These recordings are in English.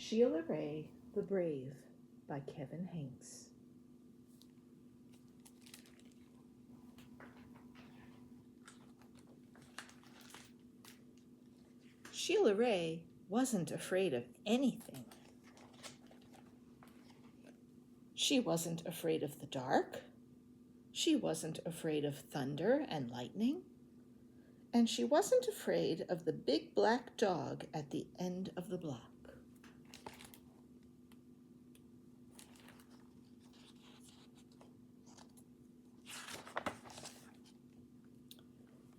Sheila Rae The Brave by Kevin Hanks. Sheila Rae wasn't afraid of anything. She wasn't afraid of the dark. She wasn't afraid of thunder and lightning. And she wasn't afraid of the big black dog at the end of the block.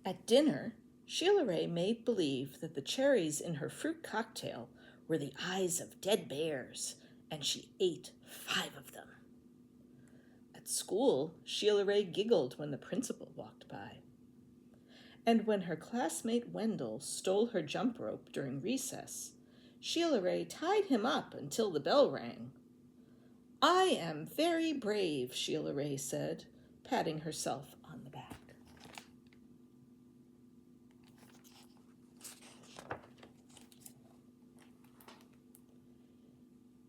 At dinner, Sheila Rae made believe that the cherries in her fruit cocktail were the eyes of dead bears, and she ate 5 of them. At school, Sheila Rae giggled when the principal walked by. And when her classmate Wendell stole her jump rope during recess, Sheila Rae tied him up until the bell rang. "I am very brave," Sheila Rae said, patting herself on the back.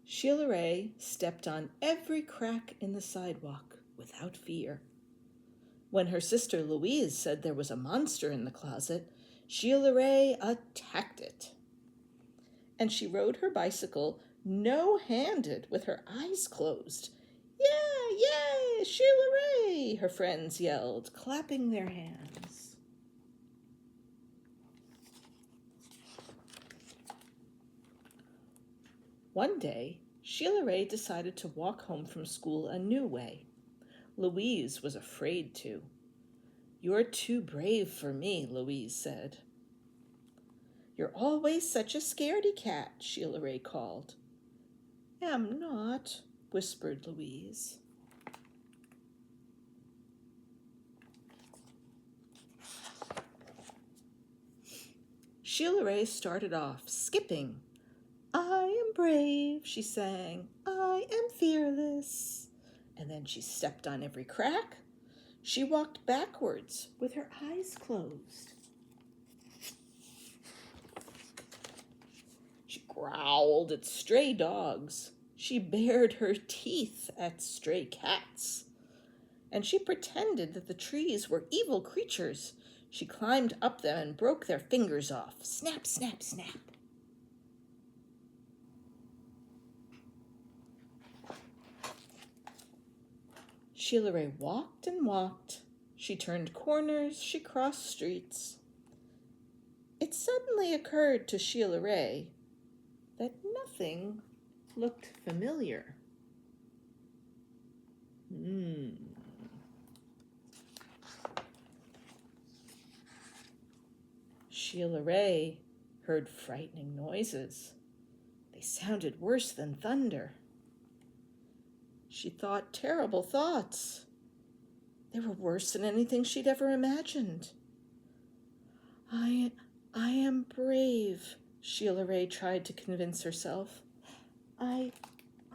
Sheila Rae stepped on every crack in the sidewalk without fear. When her sister Louise said there was a monster in the closet, Sheila Rae attacked it. And she rode her bicycle no-handed with her eyes closed. "Yeah, yay, Sheila Rae!" her friends yelled, clapping their hands. One day, Sheila Rae decided to walk home from school a new way. Louise was afraid to. "You're too brave for me," Louise said. "You're always such a scaredy cat," Sheila Rae called. "Am not," whispered Louise. Sheila Rae started off, skipping. "I am brave," she sang. "I am fearless." And then she stepped on every crack. She walked backwards with her eyes closed. She growled at stray dogs. She bared her teeth at stray cats. And she pretended that the trees were evil creatures. She climbed up them and broke their fingers off. Snap, snap, snap. Sheila Rae walked and walked. She turned corners, she crossed streets. It suddenly occurred to Sheila Rae that nothing looked familiar. Sheila Rae heard frightening noises. They sounded worse than thunder. She thought terrible thoughts. They were worse than anything she'd ever imagined. I am brave," Sheila Rae tried to convince herself. I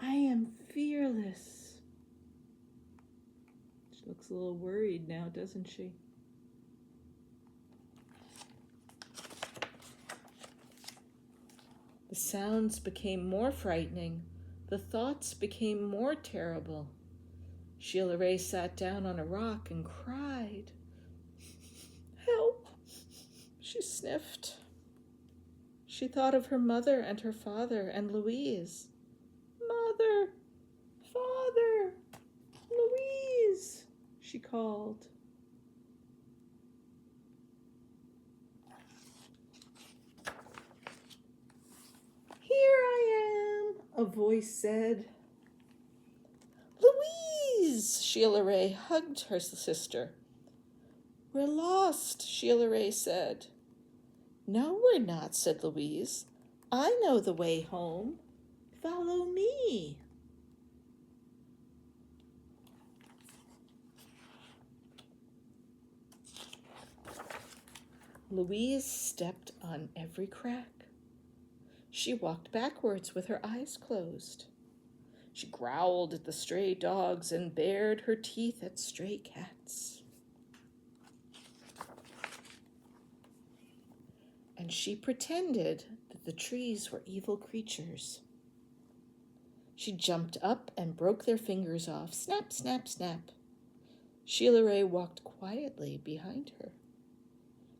am fearless." She looks a little worried now, doesn't she? The sounds became more frightening. The thoughts became more terrible. Sheila Rae sat down on a rock and cried. "Help," she sniffed. She thought of her mother and her father and Louise. "Mother, Father, Louise," she called. "Here I am," a voice said. "Louise!" Sheila Rae hugged her sister. "We're lost," Sheila Rae said. "No, we're not," said Louise. "I know the way home. Follow me." Louise stepped on every crack. She walked backwards with her eyes closed. She growled at the stray dogs and bared her teeth at stray cats. And she pretended that the trees were evil creatures. She jumped up and broke their fingers off. Snap, snap, snap. Sheila Rae walked quietly behind her.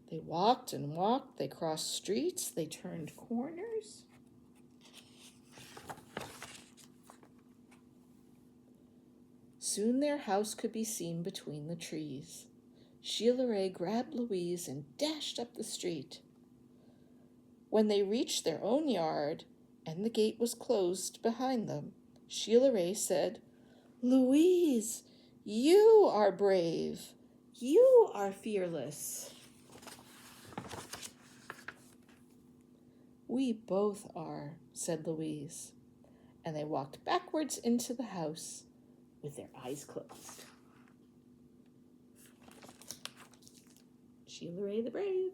They walked and walked. They crossed streets. They turned corners. Soon their house could be seen between the trees. Sheila Rae grabbed Louise and dashed up the street. When they reached their own yard and the gate was closed behind them, Sheila Rae said, "Louise, you are brave. You are fearless." "We both are," said Louise, and they walked backwards into the house with their eyes closed. Sheila Rae the Brave.